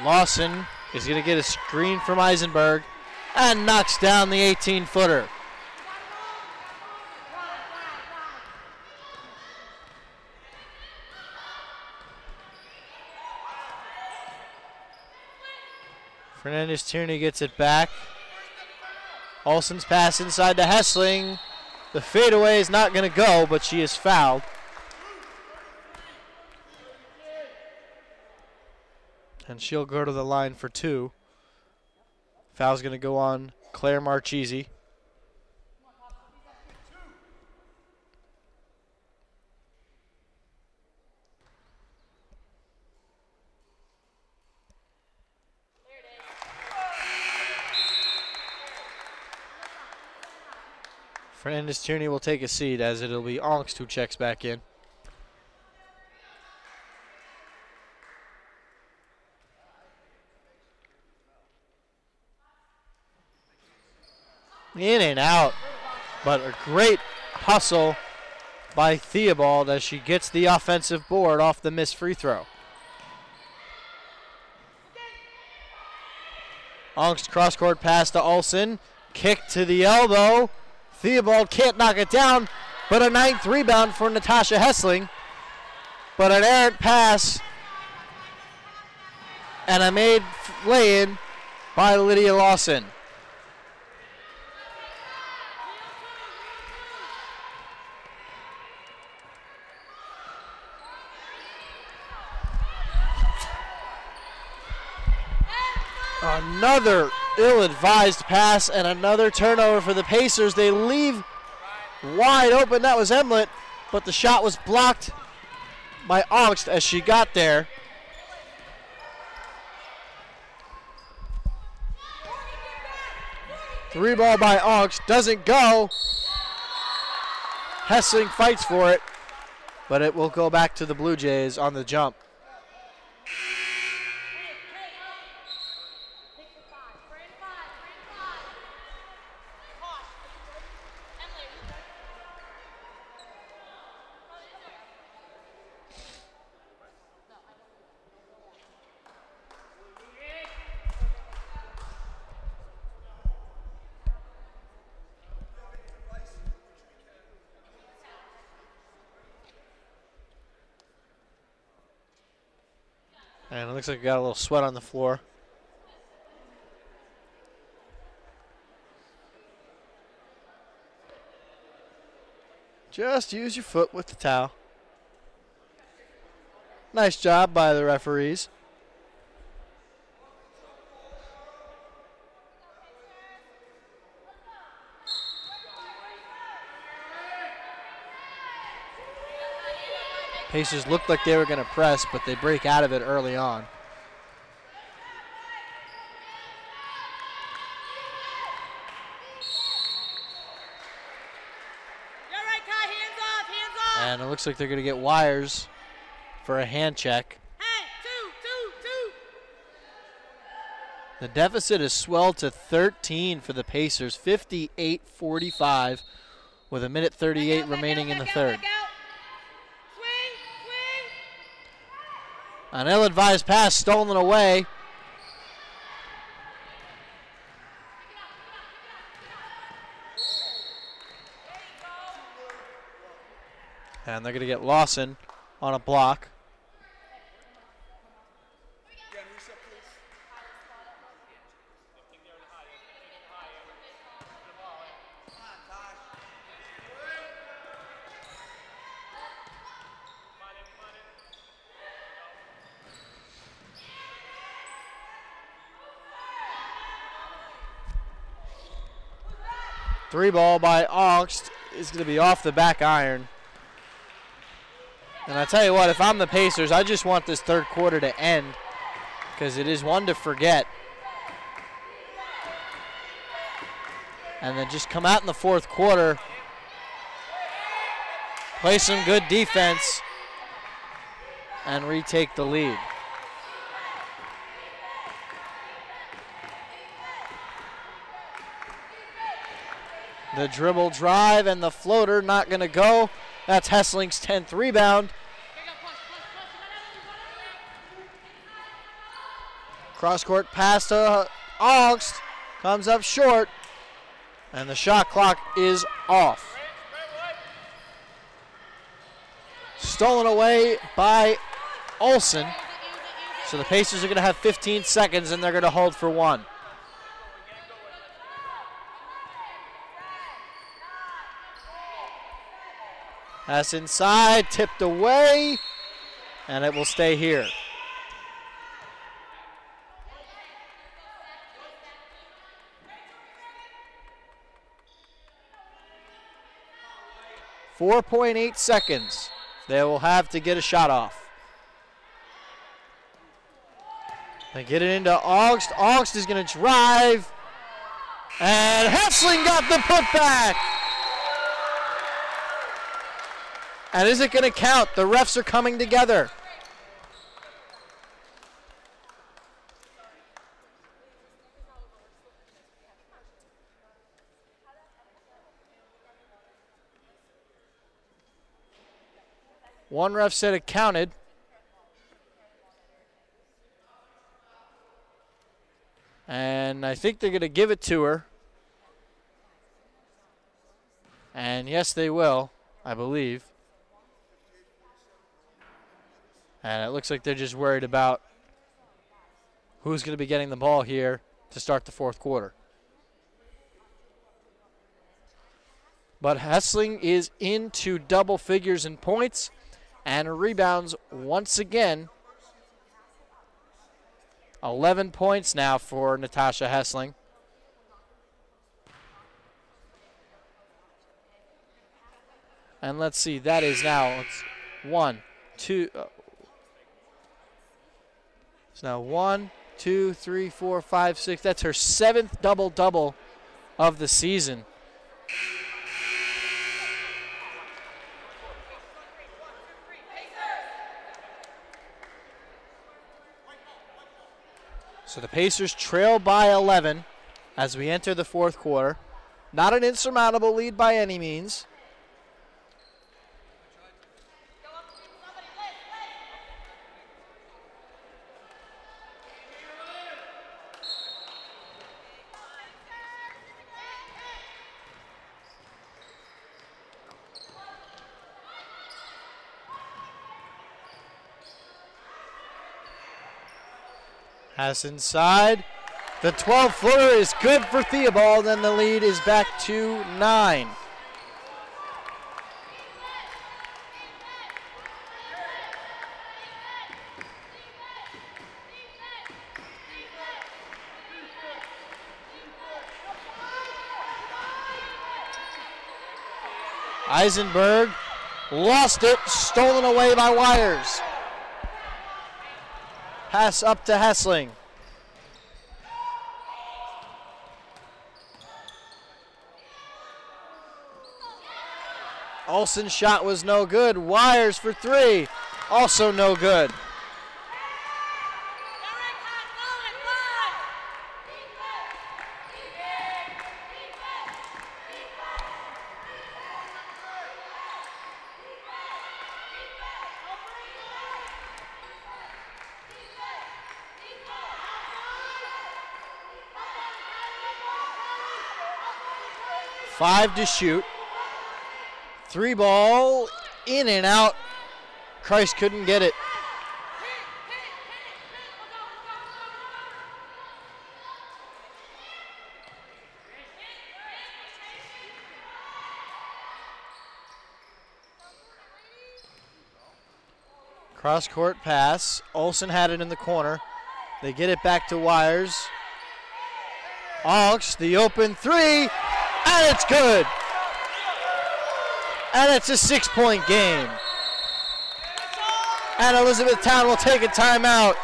Speaker 1: Lawson is going to get a screen from Eisenberg and knocks down the 18-footer. Fernandez Tierney gets it back. Olsen's pass inside to Hessling. The fadeaway is not going to go, but she is fouled. And she'll go to the line for 2. Foul's going to go on Claire Marchese. Fernandez Tierney will take a seat, as it'll be Ongst who checks back in. In and out. But a great hustle by Theobald as she gets the offensive board off the missed free throw. Ongst cross-court pass to Olsen. Kick to the elbow. Theobald can't knock it down, but a ninth rebound for Natasha Hessling. But an errant pass and a made lay-in by Lydia Lawson. Another ill-advised pass and another turnover for the Pacers. They leave wide open. That was Emlet, but the shot was blocked by Ongst as she got there. Three ball by Ongst, doesn't go. Hessling fights for it, but it will go back to the Blue Jays on the jump. And it looks like we got a little sweat on the floor. Just use your foot with the towel. Nice job by the referees. Pacers looked like they were going to press, but they break out of it early on. And it looks like they're going to get wires for a hand check. The deficit is swelled to 13 for the Pacers, 58-45, with a minute 38 remaining in the third. An ill-advised pass stolen away. And they're going to get Lawson on a block.
Speaker 4: Again, reset, please.
Speaker 1: 3 ball by Ongst is going to be off the back iron. And I tell you what, if I'm the Pacers, I just want this third quarter to end because it is one to forget. And then just come out in the fourth quarter, play some good defense, and retake the lead. The dribble drive and the floater not going to go. That's Hessling's 10th rebound. Cross-court pass to Ongst. Comes up short. And the shot clock is off. Stolen away by Olsen. So the Pacers are going to have 15 seconds, and they're going to hold for one. Pass inside, tipped away, and it will stay here. .8 seconds. They will have to get a shot off. They get it into Ongst. Ongst is going to drive. And Hessling got the putback. And is it going to count? The refs are coming together. One ref said it counted. And I think they're going to give it to her. And yes, they will, I believe. And it looks like they're just worried about who's going to be getting the ball here to start the fourth quarter. But Hessling is into double figures in points and rebounds once again. 11 points now for Natasha Hessling. And let's see, that is now one, two. It's now 1, 2, 3, 4, 5, 6. That's her 7th double-double of the season. So the Pacers trail by 11 as we enter the fourth quarter. Not an insurmountable lead by any means. Pass inside. The 12-footer is good for Theobald, and the lead is back to 9. Eisenberg lost it, stolen away by Wires. Pass up to Hessling. Olsen's shot was no good. Wires for 3, also no good. Five to shoot. 3 ball, in and out. Christ couldn't get it. Cross-court pass. Olsen had it in the corner. They get it back to Wires. Alks, the open 3. And it's good. And it's a 6-point game. And Elizabethtown will take a timeout.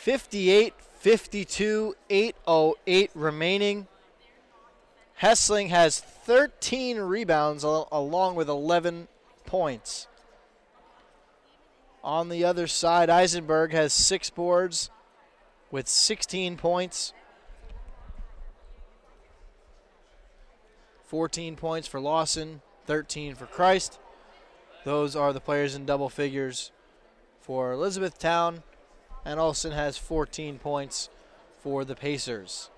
Speaker 1: (58-52), 8:08 remaining. Hessling has 13 rebounds along with 11 points. On the other side, Eisenberg has 6 boards with 16 points. 14 points for Lawson, 13 for Christ. Those are the players in double figures for Elizabethtown, and Olsen has 14 points for the Pacers.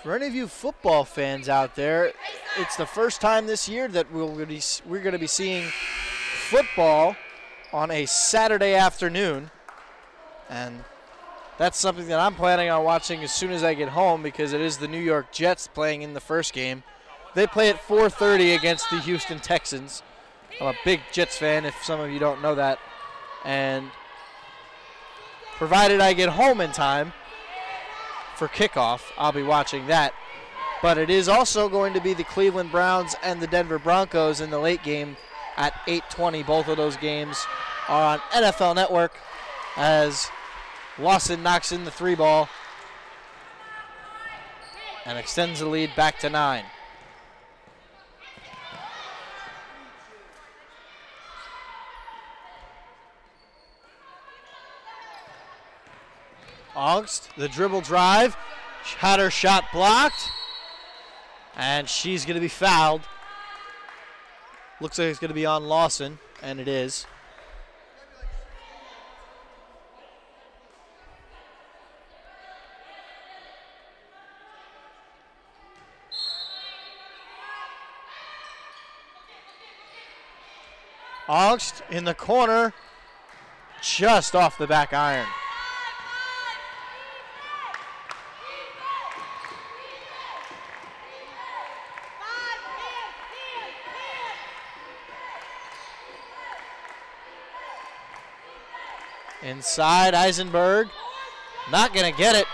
Speaker 1: For any of you football fans out there, it's the first time this year that we're going to be seeing football on a Saturday afternoon. And that's something that I'm planning on watching as soon as I get home, because it is the New York Jets playing in the first game. They play at 4:30 against the Houston Texans. I'm a big Jets fan, if some of you don't know that. And provided I get home in time for kickoff, I'll be watching that. But it is also going to be the Cleveland Browns and the Denver Broncos in the late game at 8:20. Both of those games are on NFL Network as Lawson knocks in the 3 ball and extends the lead back to 9. Augst, the dribble drive, had her shot blocked, and she's going to be fouled. Looks like it's going to be on Lawson, and it is. Augst in the corner, just off the back iron. Inside, Eisenberg, not going to get it.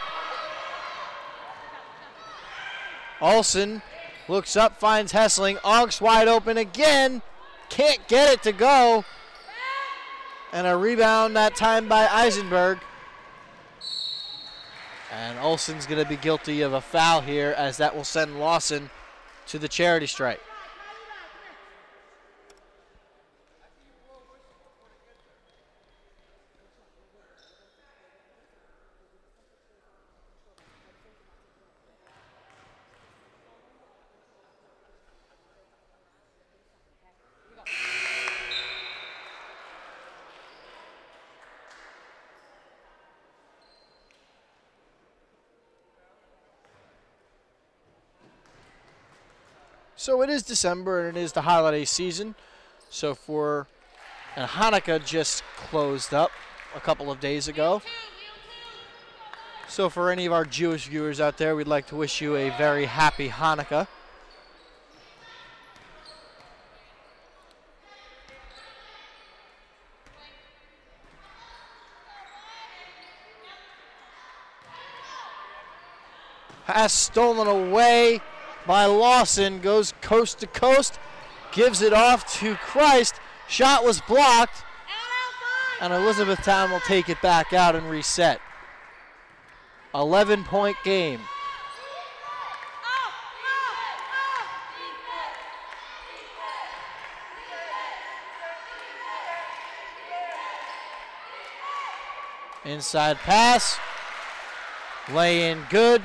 Speaker 1: Olsen looks up, finds Hessling. Augst wide open again, can't get it to go. And a rebound that time by Eisenberg. And Olsen's going to be guilty of a foul here, as that will send Lawson to the charity stripe. So it is December and it is the holiday season. And Hanukkah just closed up a couple of days ago. So for any of our Jewish viewers out there, we'd like to wish you a very happy Hanukkah. Pass stolen away by Lawson, goes coast to coast, gives it off to Christ. Shot was blocked, and Elizabethtown will take it back out and reset. 11-point game. Inside pass, lay in good.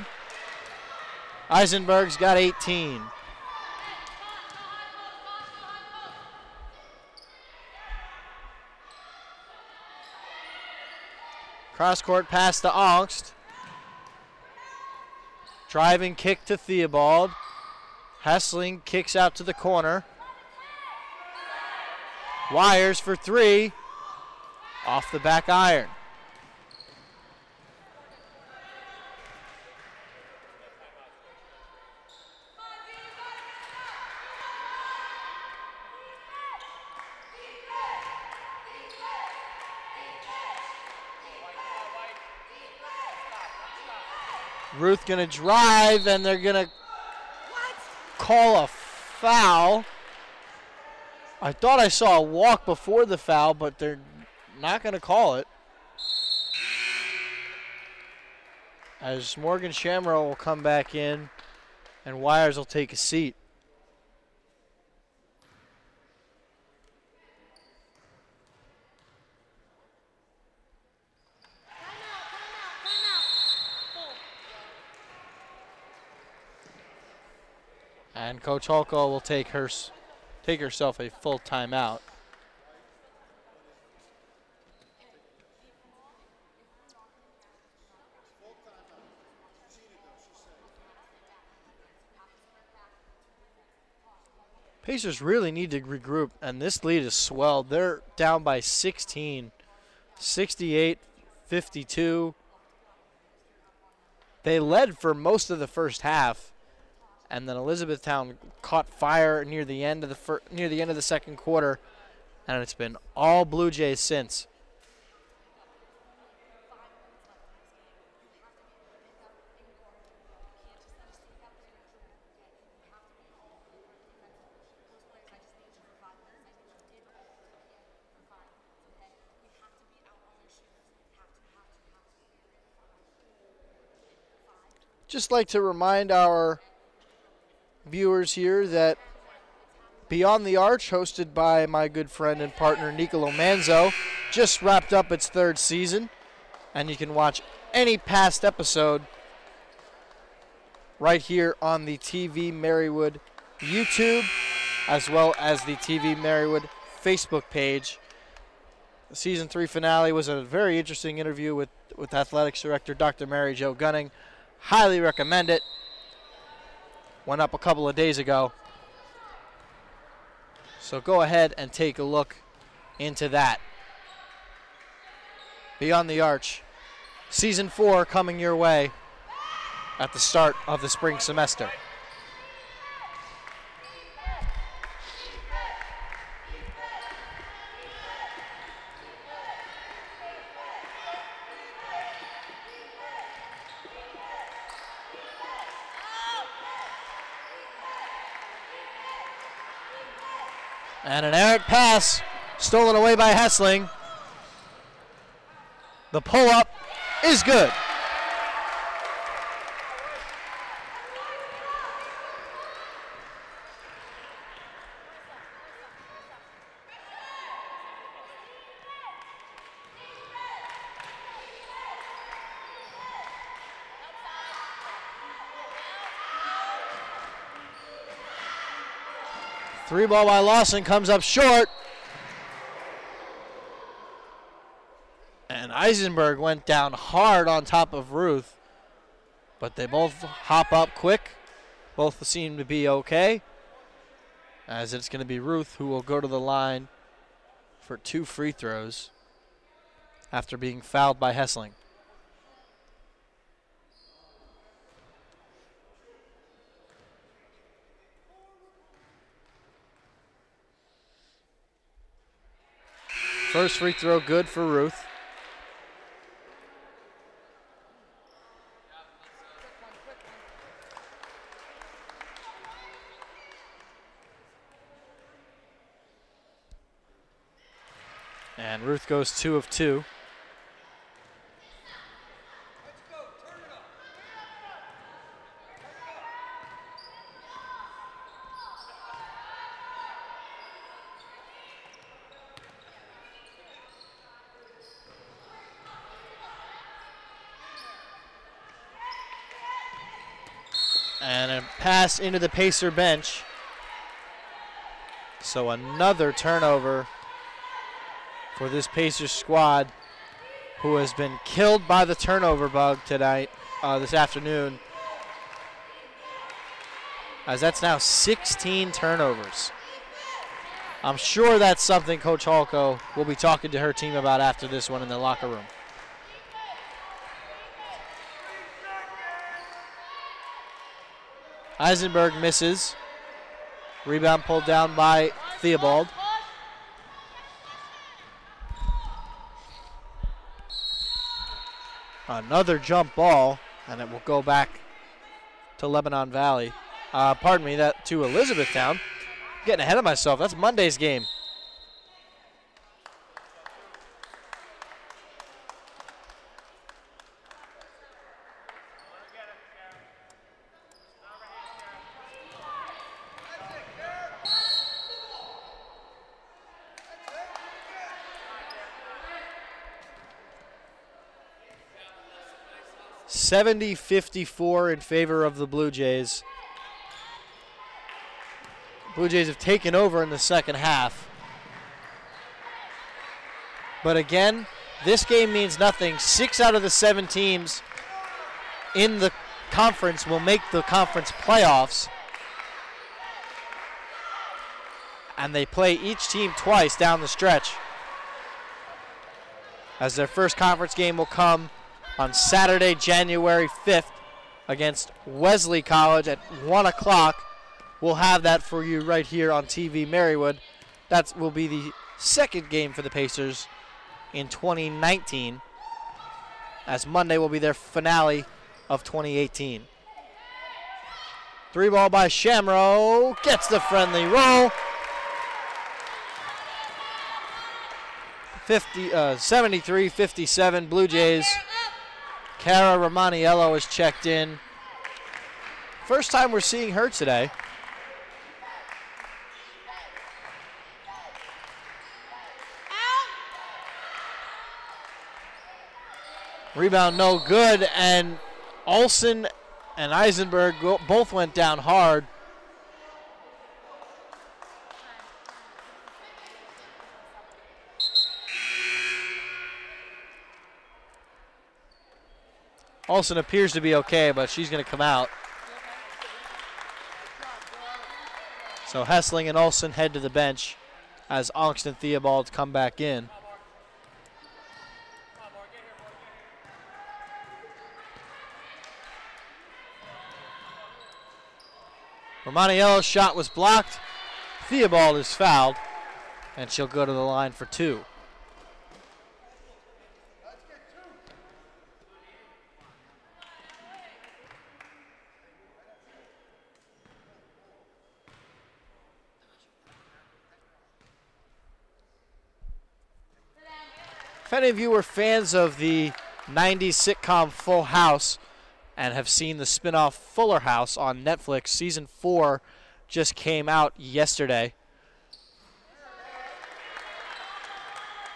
Speaker 1: Eisenberg's got 18. Cross-court pass to Augst. Driving kick to Theobald. Hessling kicks out to the corner. Wires for 3. Off the back iron. Ruth gonna drive, and they're gonna call a foul. I thought I saw a walk before the foul, but they're not gonna call it. As Morgan Shamrow will come back in, and Wires will take a seat. And Coach Holko will take herself a full timeout. Pacers really need to regroup, and this lead is swelled. They're down by 16, 68-52. They led for most of the first half. And then Elizabethtown caught fire near the end of the second quarter, and it's been all Blue Jays since. just like to remind our viewers here that Beyond the Arch, hosted by my good friend and partner Nicolo Manzo, just wrapped up its 3rd season, and you can watch any past episode right here on the TV-Marywood YouTube, as well as the TV-Marywood Facebook page. The Season 3 finale was a very interesting interview with Athletics Director Dr. Mary Jo Gunning. Highly recommend it. Went up a couple of days ago. So go ahead and take a look into that. Beyond the Arch, Season 4 coming your way at the start of the spring semester. And an errant pass stolen away by Hessling. The pull-up is good. Three ball by Lawson comes up short. And Eisenberg went down hard on top of Ruth. But they both hop up quick. Both seem to be okay. As it's going to be Ruth who will go to the line for 2 free throws after being fouled by Hessling. First free throw good for Ruth. And Ruth goes 2 of 2. And a pass into the Pacer bench. So another turnover for this Pacers squad, who has been killed by the turnover bug tonight, this afternoon. As that's now 16 turnovers. I'm sure that's something Coach Halko will be talking to her team about after this one in the locker room. Eisenberg misses. Rebound pulled down by Theobald. Another jump ball, and it will go back to Lebanon Valley. Pardon me, that to Elizabethtown. Getting ahead of myself. That's Monday's game. (70-54) in favor of the Blue Jays. Blue Jays have taken over in the second half. But again, this game means nothing. 6 out of the 7 teams in the conference will make the conference playoffs. And they play each team twice down the stretch, as their first conference game will come on Saturday, January 5th against Wesley College at 1 o'clock. We'll have that for you right here on TV-Marywood. That will be the second game for the Pacers in 2019, as Monday will be their finale of 2018. 3 ball by Shamrow. Gets the friendly roll. 73-57 Blue Jays. Cara Romaniello is checked in First time we're seeing her today. Rebound no good, and Olsen and Eisenberg both went down hard. Olsen appears to be okay, but she's going to come out. So Hessling and Olsen head to the bench as Ongst and Theobald come back in. Romaniello's shot was blocked. Theobald is fouled, and she'll go to the line for 2. If any of you were fans of the 90s sitcom Full House and have seen the spin-off Fuller House on Netflix, Season 4 just came out yesterday.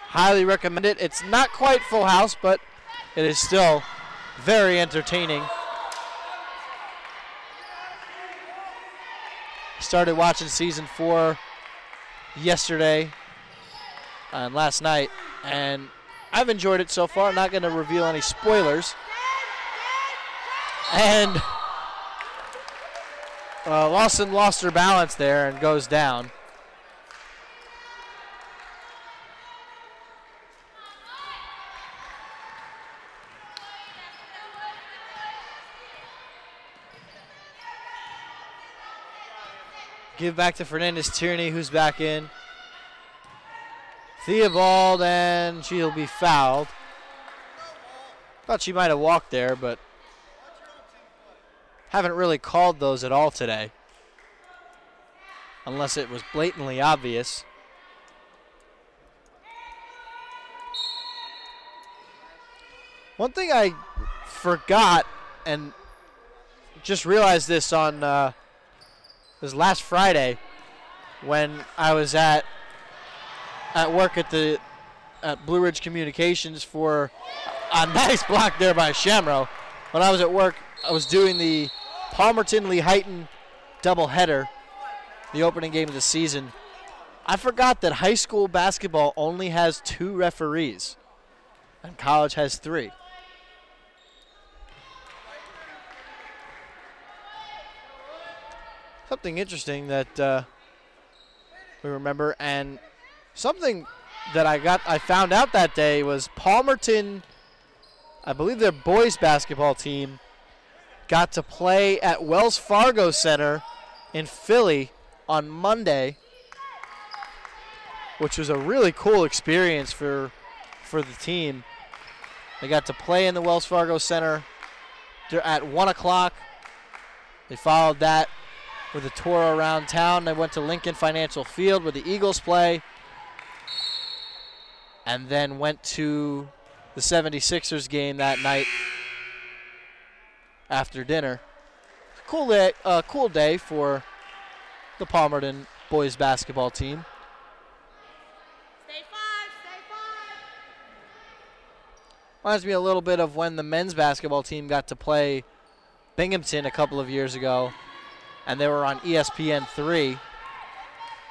Speaker 1: Highly recommend it. It's not quite Full House, but it is still very entertaining. Started watching Season 4 yesterday and last night, and I've enjoyed it so far. I'm not going to reveal any spoilers. And Lawson lost her balance there and goes down. Give back to Fernandez Tierney, who's back in. Theobald, and she'll be fouled. Thought she might have walked there, but haven't really called those at all today, unless it was blatantly obvious. One thing I forgot, and just realized this on this last Friday when I was at work at Blue Ridge Communications for a nice block there by Shamrow. When I was at work, I was doing the Palmerton-Lehighton doubleheader, the opening game of the season. I forgot that high school basketball only has 2 referees, and college has 3. Something interesting that we remember, and something that I found out that day was Palmerton, I believe their boys basketball team, got to play at Wells Fargo Center in Philly on Monday, which was a really cool experience for the team. They got to play in the Wells Fargo Center at 1 o'clock. They followed that with a tour around town. They went to Lincoln Financial Field where the Eagles play, and then went to the 76ers game that night after dinner. Cool day for the Palmerton boys basketball team.
Speaker 3: Stay 5, stay 5.
Speaker 1: Reminds me a little bit of when the men's basketball team got to play Binghamton a couple of years ago, and they were on ESPN3.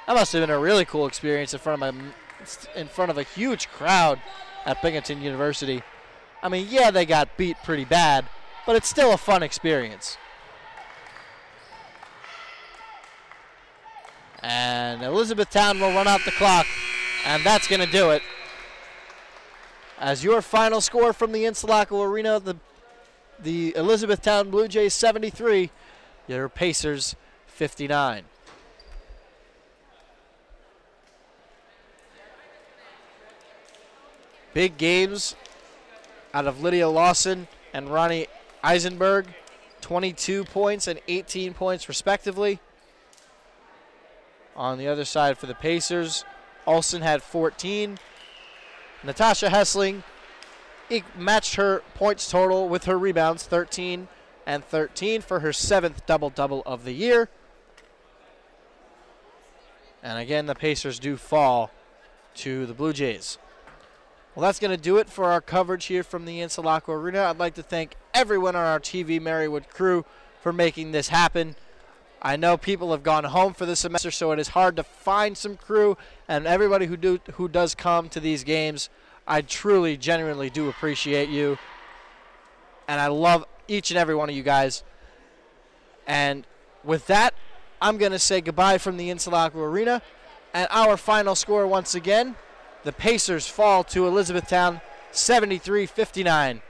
Speaker 1: That must have been a really cool experience in front of a huge crowd at Binghamton University. I mean, yeah, they got beat pretty bad, but it's still a fun experience. And Elizabethtown will run out the clock, and that's going to do it. As your final score from the Insulaco Arena, the Elizabethtown Blue Jays 73, your Pacers 59. Big games out of Lydia Lawson and Ronnie Eisenberg, 22 points and 18 points respectively. On the other side for the Pacers, Olsen had 14. Natasha Hessling matched her points total with her rebounds, 13. and 13 for her 7th double-double of the year. And again, the Pacers do fall to the Blue Jays. Well, that's going to do it for our coverage here from the Interlochen Arena. I'd like to thank everyone on our TV-Marywood crew for making this happen. I know people have gone home for the semester, so it is hard to find some crew. And everybody who does come to these games, I truly, genuinely do appreciate you. And I love each and every one of you guys. And with that, I'm going to say goodbye from the Interlochen Arena. And our final score once again, the Pacers fall to Elizabethtown 73-59.